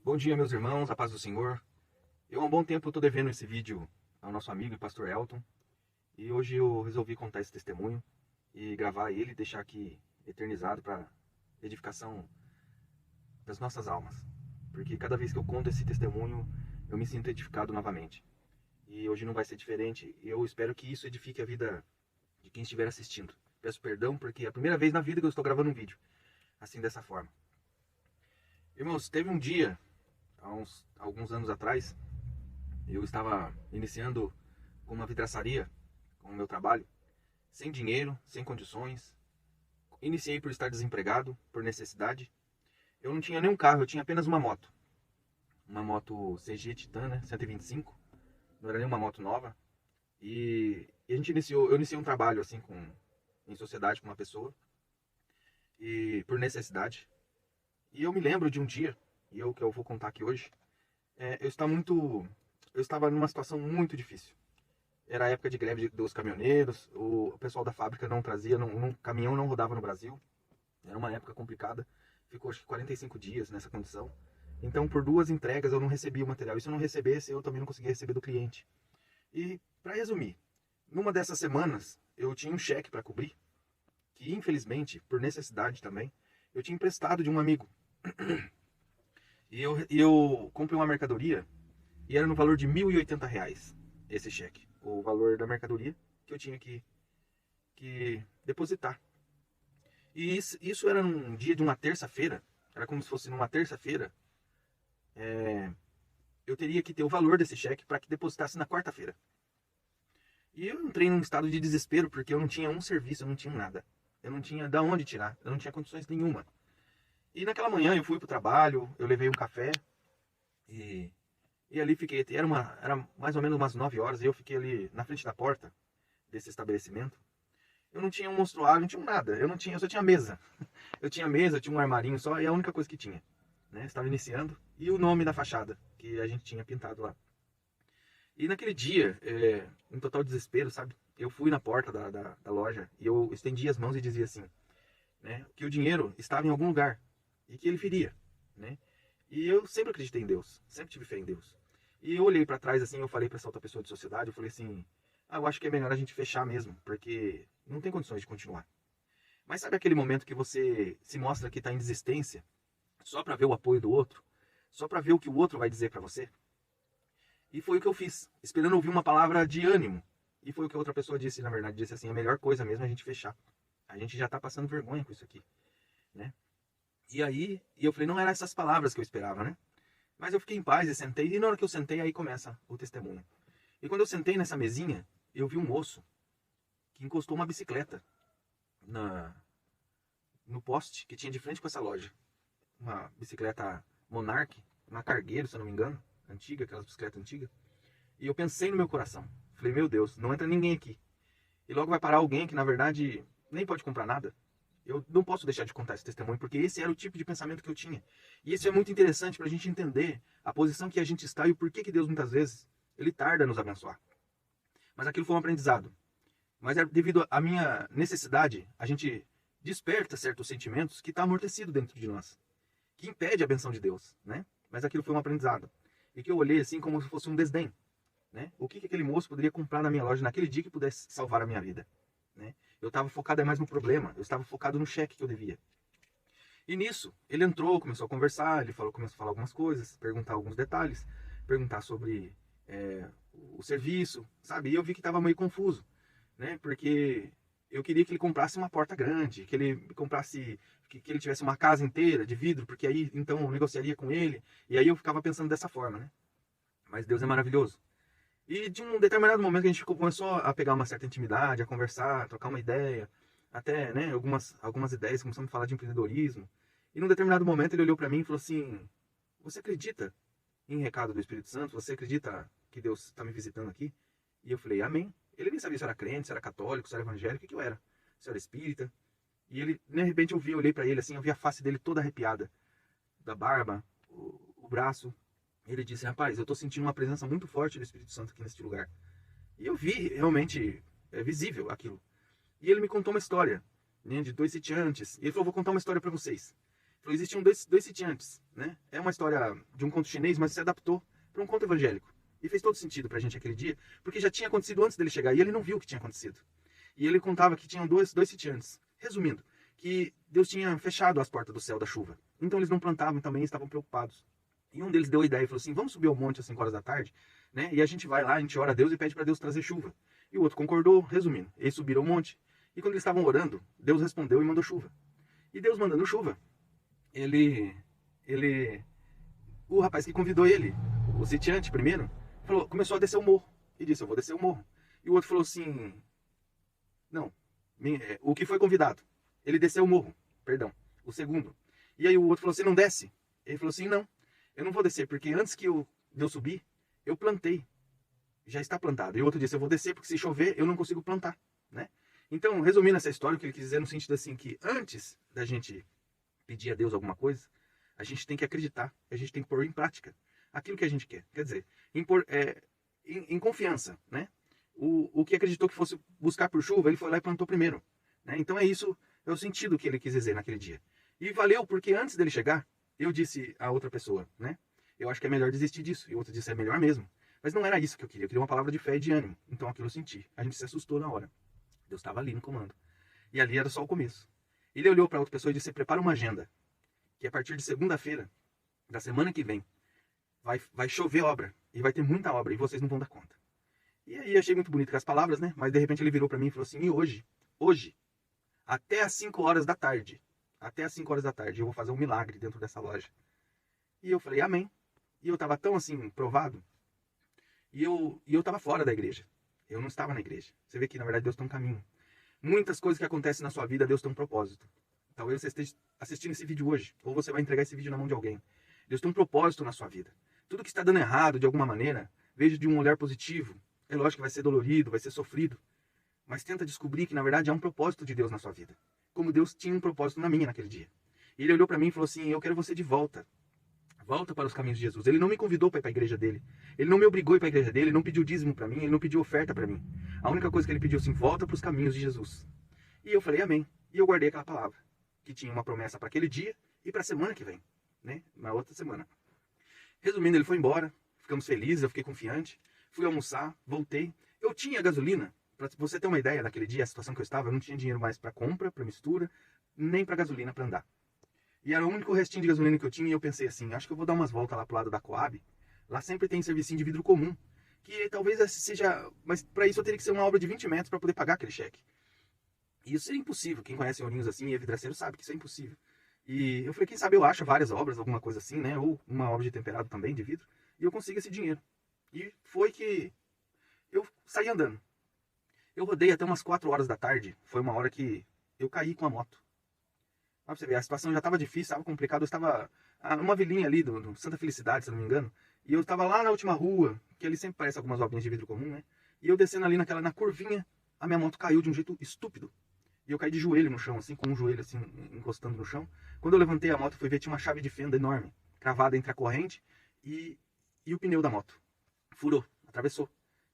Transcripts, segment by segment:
Bom dia, meus irmãos, a paz do Senhor. Eu há um bom tempo estou devendo esse vídeo ao nosso amigo e pastor Elton. E hoje eu resolvi contar esse testemunho e gravar ele e deixar aqui eternizado para edificação das nossas almas. Porque cada vez que eu conto esse testemunho, eu me sinto edificado novamente. E hoje não vai ser diferente. Eu espero que isso edifique a vida de quem estiver assistindo. Peço perdão porque é a primeira vez na vida que eu estou gravando um vídeo assim, dessa forma. Irmãos, teve um dia, alguns anos atrás, eu estava iniciando com uma vidraçaria, com o meu trabalho, sem dinheiro, sem condições. Iniciei por estar desempregado, por necessidade. Eu não tinha nenhum carro, eu tinha apenas uma moto. Uma moto CG Titan, né, 125. Não era nenhuma moto nova. E eu iniciei um trabalho assim em sociedade com uma pessoa. E por necessidade. E eu me lembro de um dia, que eu vou contar aqui hoje, eu estava numa situação muito difícil. Era a época de greve dos caminhoneiros, o pessoal da fábrica não trazia, caminhão não rodava no Brasil. Era uma época complicada, ficou acho que 45 dias nessa condição. Então por 2 entregas eu não recebia o material, e se eu não recebesse eu também não conseguia receber do cliente. E para resumir, numa dessas semanas eu tinha um cheque para cobrir, que infelizmente, por necessidade também, eu tinha emprestado de um amigo. E eu comprei uma mercadoria e era no valor de R$ 1.080 esse cheque. O valor da mercadoria que eu tinha que depositar. E isso era num dia de uma terça-feira. Era como se fosse numa terça-feira. Eu teria que ter o valor desse cheque para que depositasse na quarta-feira. E eu entrei num estado de desespero porque eu não tinha um serviço, eu não tinha nada. Eu não tinha de onde tirar, eu não tinha condições nenhuma. E naquela manhã eu fui pro trabalho, eu levei um café e, e ali fiquei. Era mais ou menos umas 9 horas e eu fiquei ali na frente da porta desse estabelecimento. Eu não tinha um monstruário, não tinha nada. Eu só tinha mesa. Eu tinha mesa, eu tinha um armarinho só e é a única coisa que tinha. Né? Estava iniciando. E o nome da fachada que a gente tinha pintado lá. E naquele dia, em total desespero, sabe? Eu fui na porta da loja e eu estendi as mãos e dizia assim, né? Que o dinheiro estava em algum lugar e que ele viria, né? E eu sempre acreditei em Deus, sempre tive fé em Deus. E eu olhei para trás assim, eu falei para essa outra pessoa de sociedade, eu falei assim, eu acho que é melhor a gente fechar mesmo, porque não tem condições de continuar. Mas sabe aquele momento que você se mostra que está em desistência, só para ver o apoio do outro, só para ver o que o outro vai dizer para você? E foi o que eu fiz, esperando ouvir uma palavra de ânimo. E foi o que a outra pessoa disse, na verdade, disse assim, a melhor coisa mesmo é a gente fechar. A gente já está passando vergonha com isso aqui, né? E eu falei, não eram essas palavras que eu esperava, né? Mas eu fiquei em paz e sentei, e na hora que eu sentei, aí começa o testemunho. E quando eu sentei nessa mesinha, eu vi um moço que encostou uma bicicleta no poste que tinha de frente com essa loja. Uma bicicleta Monarch, uma Cargueiro, se eu não me engano, antiga, aquelas bicicletas antigas. E eu pensei no meu coração, falei, meu Deus, não entra ninguém aqui. E logo vai parar alguém que, na verdade, nem pode comprar nada. Eu não posso deixar de contar esse testemunho, porque esse era o tipo de pensamento que eu tinha. E isso é muito interessante para a gente entender a posição que a gente está e o porquê que Deus, muitas vezes, ele tarda a nos abençoar. Mas aquilo foi um aprendizado. Mas é devido à minha necessidade, a gente desperta certos sentimentos que estão amortecidos dentro de nós, que impede a benção de Deus, né? Mas aquilo foi um aprendizado. E que eu olhei assim como se fosse um desdém, né? O que aquele moço poderia comprar na minha loja naquele dia que pudesse salvar a minha vida, né? Eu estava focado mais no problema, eu estava focado no cheque que eu devia. E nisso, ele entrou, começou a conversar, começou a falar algumas coisas, perguntar alguns detalhes, perguntar sobre o serviço, sabe? E eu vi que estava meio confuso, né? Porque eu queria que ele comprasse uma porta grande, que ele comprasse, que ele tivesse uma casa inteira de vidro, porque aí então eu negociaria com ele. E aí eu ficava pensando dessa forma, né? Mas Deus é maravilhoso. E de um determinado momento que a gente começou a pegar uma certa intimidade, a conversar, a trocar uma ideia, até, né, algumas ideias, começamos a falar de empreendedorismo. E num determinado momento ele olhou para mim e falou assim, você acredita em recado do Espírito Santo? Você acredita que Deus está me visitando aqui? E eu falei, amém. Ele nem sabia se era crente, se era católico, se era evangélico, o que eu era. Se era espírita. E ele, de repente eu olhei para ele assim, eu vi a face dele toda arrepiada, da barba, o braço. Ele disse, rapaz, eu estou sentindo uma presença muito forte do Espírito Santo aqui neste lugar. E eu vi, realmente, é visível aquilo. E ele me contou uma história, né, de 2 sitiantes. E ele falou, vou contar uma história para vocês. Falou, existiam dois sitiantes, né? É uma história de um conto chinês, mas se adaptou para um conto evangélico. E fez todo sentido pra gente aquele dia, porque já tinha acontecido antes dele chegar, e ele não viu o que tinha acontecido. E ele contava que tinham dois sitiantes. Resumindo, que Deus tinha fechado as portas do céu da chuva. Então eles não plantavam também, estavam preocupados. E um deles deu a ideia e falou assim, vamos subir ao monte às 5 horas da tarde, né? E a gente vai lá, a gente ora a Deus e pede para Deus trazer chuva. E o outro concordou, resumindo. Eles subiram ao monte. E quando eles estavam orando, Deus respondeu e mandou chuva. E Deus mandando chuva, o rapaz que convidou ele, o sitiante primeiro, começou a descer o morro. E disse, eu vou descer o morro. E o outro falou assim, não, o que foi convidado. Ele desceu o morro, perdão, o segundo. E aí o outro falou assim, não desce. Ele falou assim, não, eu não vou descer, porque antes de eu subir, eu plantei. Já está plantado. E o outro disse, eu vou descer, porque se chover, eu não consigo plantar, né? Então, resumindo essa história, o que ele quis dizer no sentido assim, que antes da gente pedir a Deus alguma coisa, a gente tem que acreditar, a gente tem que pôr em prática aquilo que a gente quer. Quer dizer, em confiança, né? O que acreditou que fosse buscar por chuva, ele foi lá e plantou primeiro, né? Então é isso, é o sentido que ele quis dizer naquele dia. E valeu, porque antes dele chegar, eu disse a outra pessoa, né? Eu acho que é melhor desistir disso. E o outro disse, é melhor mesmo. Mas não era isso que eu queria uma palavra de fé e de ânimo. Então aquilo eu senti. A gente se assustou na hora. Deus estava ali no comando. E ali era só o começo. Ele olhou para outra pessoa e disse, prepara uma agenda, que a partir de segunda-feira, da semana que vem, vai chover obra. E vai ter muita obra, e vocês não vão dar conta. E aí achei muito bonito com as palavras, né? Mas de repente ele virou para mim e falou assim, e hoje, até às 5 horas da tarde, eu vou fazer um milagre dentro dessa loja. E eu falei, amém. E eu estava tão assim, provado, e eu estava fora da igreja. Eu não estava na igreja. Você vê que na verdade Deus tem um caminho. Muitas coisas que acontecem na sua vida, Deus tem um propósito. Talvez você esteja assistindo esse vídeo hoje, ou você vai entregar esse vídeo na mão de alguém. Deus tem um propósito na sua vida. Tudo que está dando errado de alguma maneira, veja de um olhar positivo. É lógico que vai ser dolorido, vai ser sofrido, mas tenta descobrir que na verdade há um propósito de Deus na sua vida. Como Deus tinha um propósito na minha naquele dia. E ele olhou para mim e falou assim, eu quero você de volta. Volta para os caminhos de Jesus. Ele não me convidou para ir para a igreja dele. Ele não me obrigou a ir para a igreja dele. Ele não pediu dízimo para mim. Ele não pediu oferta para mim. A única coisa que ele pediu assim, volta para os caminhos de Jesus. E eu falei amém. E eu guardei aquela palavra. Que tinha uma promessa para aquele dia e para a semana que vem. Né? Na outra semana. Resumindo, ele foi embora. Ficamos felizes. Eu fiquei confiante. Fui almoçar. Voltei. Eu tinha gasolina. Para você ter uma ideia daquele dia, a situação que eu estava, eu não tinha dinheiro mais para compra, para mistura, nem para gasolina para andar. E era o único restinho de gasolina que eu tinha e eu pensei assim, acho que eu vou dar umas voltas lá pro lado da Coab. Lá sempre tem servicinho de vidro comum, que talvez seja, mas para isso eu teria que ser uma obra de 20 metros para poder pagar aquele cheque. E isso seria impossível, quem conhece Ourinhos assim e é vidraceiro sabe que isso é impossível. E eu falei, quem sabe eu acho várias obras, alguma coisa assim, né, ou uma obra de temperado também, de vidro, e eu consigo esse dinheiro. E foi que eu saí andando. Eu rodei até umas 4 horas da tarde, foi uma hora que eu caí com a moto. Pra você ver, a situação já estava difícil, estava complicado. Eu estava numa vilinha ali do Santa Felicidade, se não me engano. E eu estava lá na última rua, que ali sempre parece algumas obrinhas de vidro comum, né? E eu descendo ali na curvinha, a minha moto caiu de um jeito estúpido. E eu caí de joelho no chão, assim, com um joelho assim, encostando no chão. Quando eu levantei a moto, fui ver, tinha uma chave de fenda enorme, cravada entre a corrente e o pneu da moto. Furou, atravessou.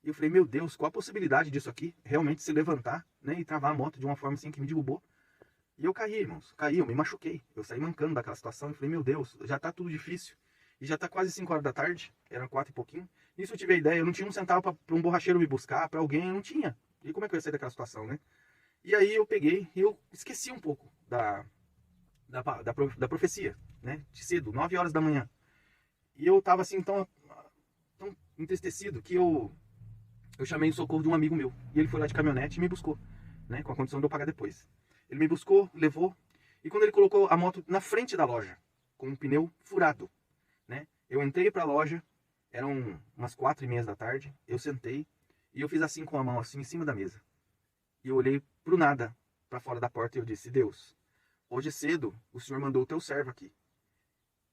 E eu falei, meu Deus, qual a possibilidade disso aqui realmente se levantar, né? E travar a moto de uma forma assim que me derrubou. E eu caí, irmãos, eu me machuquei. Eu saí mancando daquela situação e falei, meu Deus, já tá tudo difícil. E já tá quase 5 horas da tarde, eram 4 e pouquinho. Nisso eu tive a ideia, eu não tinha um centavo para um borracheiro me buscar, para alguém, eu não tinha. E como é que eu ia sair daquela situação, né? E aí eu peguei e eu esqueci um pouco da profecia, né? De cedo, 9 horas da manhã. E eu tava assim, tão entristecido que eu chamei o socorro de um amigo meu. E ele foi lá de caminhonete e me buscou, né? Com a condição de eu pagar depois. Ele me buscou, levou, e quando ele colocou a moto na frente da loja, com um pneu furado, né? Eu entrei para a loja, eram umas 4:30 da tarde, eu sentei, e eu fiz assim com a mão, assim, em cima da mesa. E eu olhei pro nada, para fora da porta, e eu disse, Deus, hoje cedo o Senhor mandou o teu servo aqui.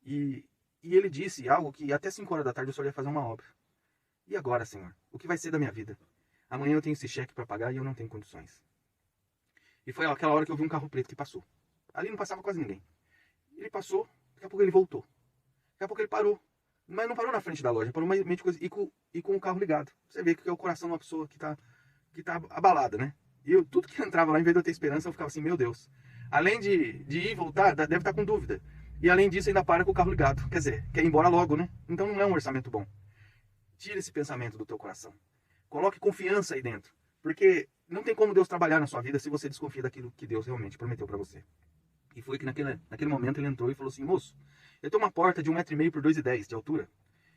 E ele disse algo que até 5 horas da tarde o Senhor ia fazer uma obra. E agora, Senhor, o que vai ser da minha vida? Amanhã eu tenho esse cheque para pagar e eu não tenho condições. E foi aquela hora que eu vi um carro preto que passou. Ali não passava quase ninguém. Ele passou, daqui a pouco ele voltou. Daqui a pouco ele parou. Mas não parou na frente da loja, parou meio de coisa. E com o carro ligado. Você vê que é o coração de uma pessoa que tá abalada, né? E tudo que entrava lá, em vez de eu ter esperança, eu ficava assim, meu Deus. Além de ir e voltar, deve estar com dúvida. E além disso, ainda para com o carro ligado. Quer dizer, quer ir embora logo, né? Então não é um orçamento bom. Tira esse pensamento do teu coração. Coloque confiança aí dentro. Porque não tem como Deus trabalhar na sua vida se você desconfia daquilo que Deus realmente prometeu para você. E foi que naquele momento ele entrou e falou assim: moço, eu tenho uma porta de 1,5 m por 2,10 de altura.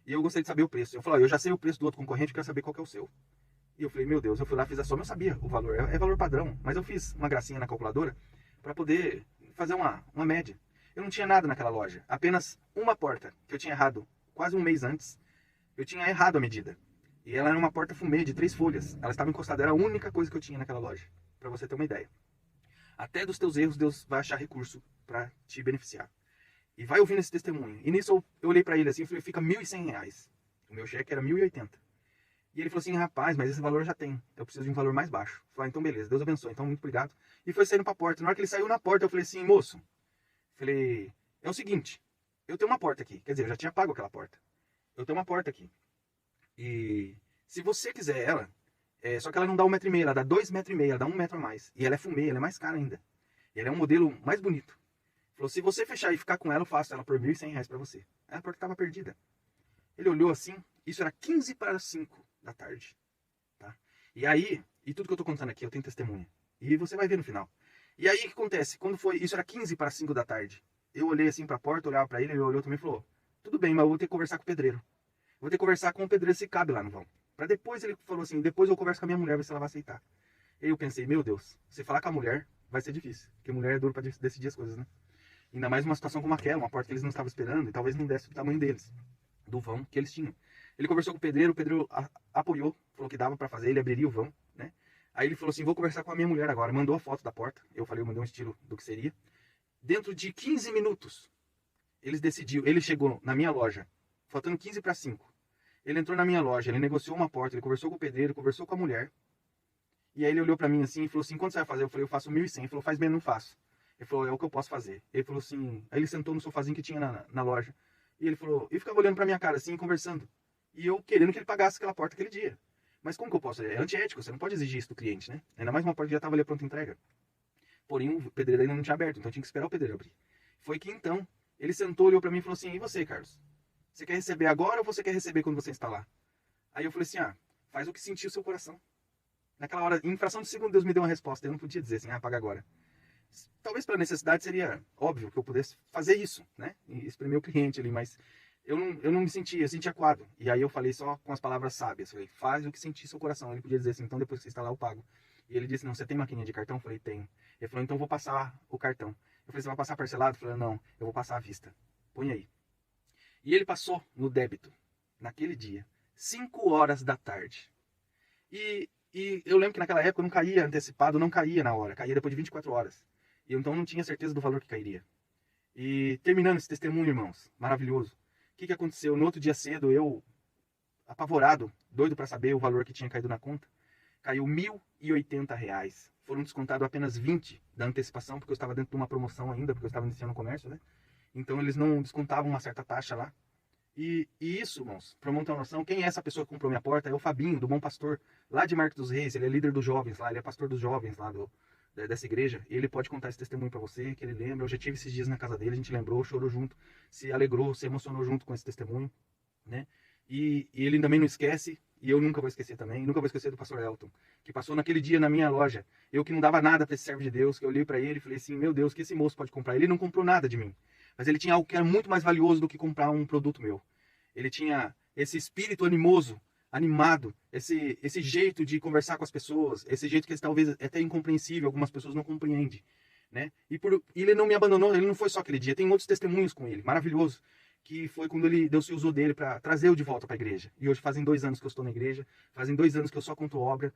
E eu gostaria de saber o preço. Eu falei: eu já sei o preço do outro concorrente, eu quero saber qual que é o seu. E eu falei: meu Deus, eu fui lá, fiz a soma, eu sabia o valor. É valor padrão. Mas eu fiz uma gracinha na calculadora para poder fazer uma média. Eu não tinha nada naquela loja. Apenas uma porta, que eu tinha errado quase um mês antes. Eu tinha errado a medida. E ela era uma porta fumê de 3 folhas. Ela estava encostada, era a única coisa que eu tinha naquela loja. Para você ter uma ideia. Até dos teus erros, Deus vai achar recurso para te beneficiar. E vai ouvindo esse testemunho. E nisso eu olhei para ele assim e falei: fica R$ 1.100. O meu cheque era 1.080. E ele falou assim: rapaz, mas esse valor eu já tem. Eu preciso de um valor mais baixo. Eu falei: então beleza, Deus abençoe. Então muito obrigado. E foi saindo para a porta. Na hora que ele saiu na porta, eu falei assim: moço, falei, é o seguinte, eu tenho uma porta aqui. Quer dizer, eu já tinha pago aquela porta. Eu tenho uma porta aqui. E se você quiser ela, só que ela não dá 1,5 m, ela dá 2,5 m, ela dá 1 metro a mais. E ela é fumê, ela é mais cara ainda. E ela é um modelo mais bonito. Falou: se você fechar e ficar com ela, eu faço ela por R$ 1.100 para você. Aí a porta estava perdida. Ele olhou assim, isso era 15 para 5 da tarde. Tá? E aí, e tudo que eu tô contando aqui, eu tenho testemunha. E você vai ver no final. E aí o que acontece? Quando foi, isso era 15 para 5 da tarde. Eu olhei assim para a porta, olhava para ele olhou também e falou: tudo bem, mas eu vou ter que conversar com o pedreiro. Vou ter que conversar com o pedreiro se cabe lá no vão. Para depois ele falou assim: depois eu converso com a minha mulher, ver se ela vai aceitar. E aí eu pensei: meu Deus, se falar com a mulher, vai ser difícil. Porque mulher é duro para decidir as coisas, né? Ainda mais uma situação como aquela, uma porta que eles não estavam esperando e talvez não desse do tamanho deles, do vão que eles tinham. Ele conversou com o pedreiro apoiou, falou que dava para fazer, ele abriria o vão, né? Aí ele falou assim: vou conversar com a minha mulher agora. Mandou a foto da porta, eu falei, eu mandei um estilo do que seria. Dentro de 15 minutos, ele chegou na minha loja, faltando 15 para 5. Ele entrou na minha loja, ele negociou uma porta, ele conversou com o pedreiro, conversou com a mulher. E aí ele olhou para mim assim e falou assim: quanto você vai fazer? Eu falei: eu faço 1.100. Ele falou: faz menos, não faço. Ele falou: é o que eu posso fazer. Ele falou assim, aí ele sentou no sofazinho que tinha na loja. E ele falou, e ficava olhando pra minha cara assim, conversando. E eu querendo que ele pagasse aquela porta aquele dia. Mas como que eu posso? É antiético, você não pode exigir isso do cliente, né? Ainda mais uma porta que já estava ali pronta entrega. Porém, o pedreiro ainda não tinha aberto, então eu tinha que esperar o pedreiro abrir. Foi que então, ele sentou, olhou pra mim e falou assim: e você, Carlos? Você quer receber agora ou você quer receber quando você instalar? Aí eu falei assim: faz o que sentir o seu coração. Naquela hora, em fração de segundo, Deus me deu uma resposta. Eu não podia dizer assim: paga agora. Talvez pela necessidade seria óbvio que eu pudesse fazer isso, né? E exprimir o cliente ali, mas eu não me sentia, eu sentia coado. E aí eu falei só com as palavras sábias. Falei: faz o que sentir seu coração. Ele podia dizer assim: então depois que você instalar eu pago. E ele disse: não, você tem maquininha de cartão? Eu falei: tenho. Ele falou: então eu vou passar o cartão. Eu falei: você vai passar parcelado? Eu falei: não, eu vou passar à vista. Põe aí. E ele passou no débito, naquele dia, 5 horas da tarde. E eu lembro que naquela época não caía antecipado, não caía na hora, caía depois de 24 horas. E então não tinha certeza do valor que cairia. E terminando esse testemunho, irmãos, maravilhoso. O que aconteceu? No outro dia cedo, eu, apavorado, doido para saber o valor que tinha caído na conta, caiu R$ 1.080. Foram descontados apenas 20 da antecipação, porque eu estava dentro de uma promoção ainda, porque eu estava iniciando o comércio, né? Então eles não descontavam uma certa taxa lá. E isso, irmãos, para montar uma noção, quem é essa pessoa que comprou minha porta? É o Fabinho, do Bom Pastor, lá de Marcos dos Reis. Ele é líder dos jovens lá, ele é pastor dos jovens lá dessa igreja. E ele pode contar esse testemunho para você, que ele lembra. Eu já tive esses dias na casa dele, a gente lembrou, chorou junto, se alegrou, se emocionou junto com esse testemunho, né? E ele também não esquece, e eu nunca vou esquecer também, nunca vou esquecer do pastor Elton, que passou naquele dia na minha loja. Eu que não dava nada para esse servo de Deus, que eu olhei para ele e falei assim: meu Deus, que esse moço pode comprar? Ele não comprou nada de mim, mas ele tinha algo que era muito mais valioso do que comprar um produto meu. Ele tinha esse espírito animoso, animado, esse jeito de conversar com as pessoas, esse jeito que talvez é até incompreensível, algumas pessoas não compreendem, né? E ele não me abandonou, ele não foi só aquele dia, tem outros testemunhos com ele, maravilhoso, que foi quando Deus se usou dele para trazer eu de volta para a igreja. E hoje fazem 2 anos que eu estou na igreja, fazem 2 anos que eu só conto obra,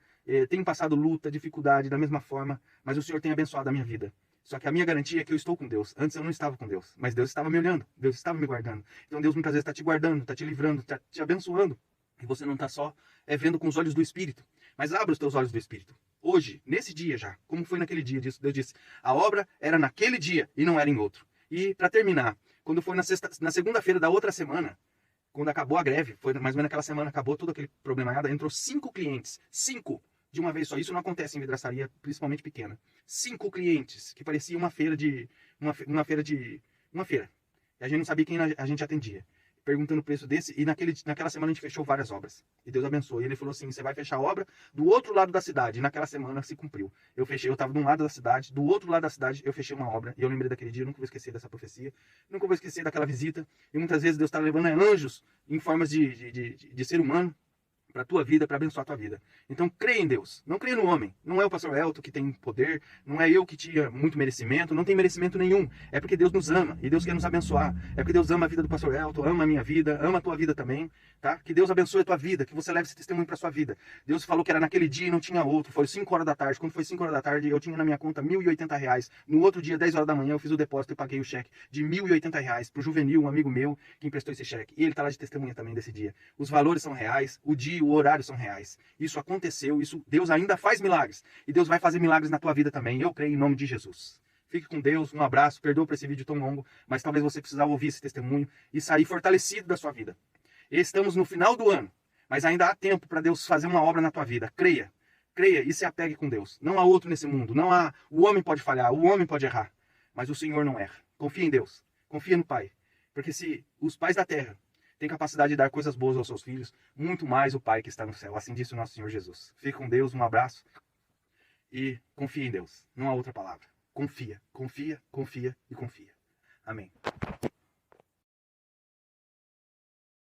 tenho passado luta, dificuldade da mesma forma, mas o Senhor tem abençoado a minha vida. Só que a minha garantia é que eu estou com Deus. Antes eu não estava com Deus, mas Deus estava me olhando, Deus estava me guardando. Então Deus muitas vezes está te guardando, está te livrando, está te abençoando. E você não está só vendo com os olhos do Espírito, mas abra os teus olhos do Espírito. Hoje, nesse dia já, como foi naquele dia, Deus disse, a obra era naquele dia e não era em outro. E para terminar, quando foi na segunda-feira da outra semana, quando acabou a greve, foi mais ou menos naquela semana, acabou todo aquele problemaiada, entrou 5 clientes, 5 de uma vez só. Isso não acontece em vidraçaria, principalmente pequena. 5 clientes, que parecia uma feira. E a gente não sabia quem a gente atendia. Perguntando o preço desse, e naquela semana a gente fechou várias obras. E Deus abençoou. E ele falou assim: você vai fechar a obra do outro lado da cidade. E naquela semana se cumpriu. Eu estava de um lado da cidade, do outro lado da cidade eu fechei uma obra. E eu lembrei daquele dia, eu nunca vou esquecer dessa profecia, nunca vou esquecer daquela visita. E muitas vezes Deus está levando anjos em formas de ser humano para a tua vida, para abençoar a tua vida. Então, creia em Deus. Não creia no homem. Não é o pastor Elton que tem poder, não é eu que tinha muito merecimento, não tem merecimento nenhum. É porque Deus nos ama e Deus quer nos abençoar. É porque Deus ama a vida do pastor Elton, ama a minha vida, ama a tua vida também, tá? Que Deus abençoe a tua vida, que você leve esse testemunho para sua vida. Deus falou que era naquele dia e não tinha outro. Foi 5 horas da tarde. Quando foi 5 horas da tarde, eu tinha na minha conta R$ 1.080. No outro dia, 10 horas da manhã, eu fiz o depósito e paguei o cheque de R$ 1.080 pro Juvenil, um amigo meu que emprestou esse cheque. E ele tá lá de testemunha também desse dia. Os valores são reais, o dia, o horário são reais. Isso aconteceu, Deus ainda faz milagres. E Deus vai fazer milagres na tua vida também. Eu creio em nome de Jesus. Fique com Deus, um abraço, perdoa por esse vídeo tão longo, mas talvez você precisava ouvir esse testemunho e sair fortalecido da sua vida. Estamos no final do ano, mas ainda há tempo para Deus fazer uma obra na tua vida. Creia, creia e se apegue com Deus. Não há outro nesse mundo, o homem pode falhar, o homem pode errar, mas o Senhor não erra. Confia em Deus, confia no Pai, porque se os pais da terra tem capacidade de dar coisas boas aos seus filhos, muito mais o Pai que está no céu. Assim disse o nosso Senhor Jesus. Fique com Deus, um abraço e confia em Deus. Não há outra palavra. Confia, confia, confia e confia. Amém.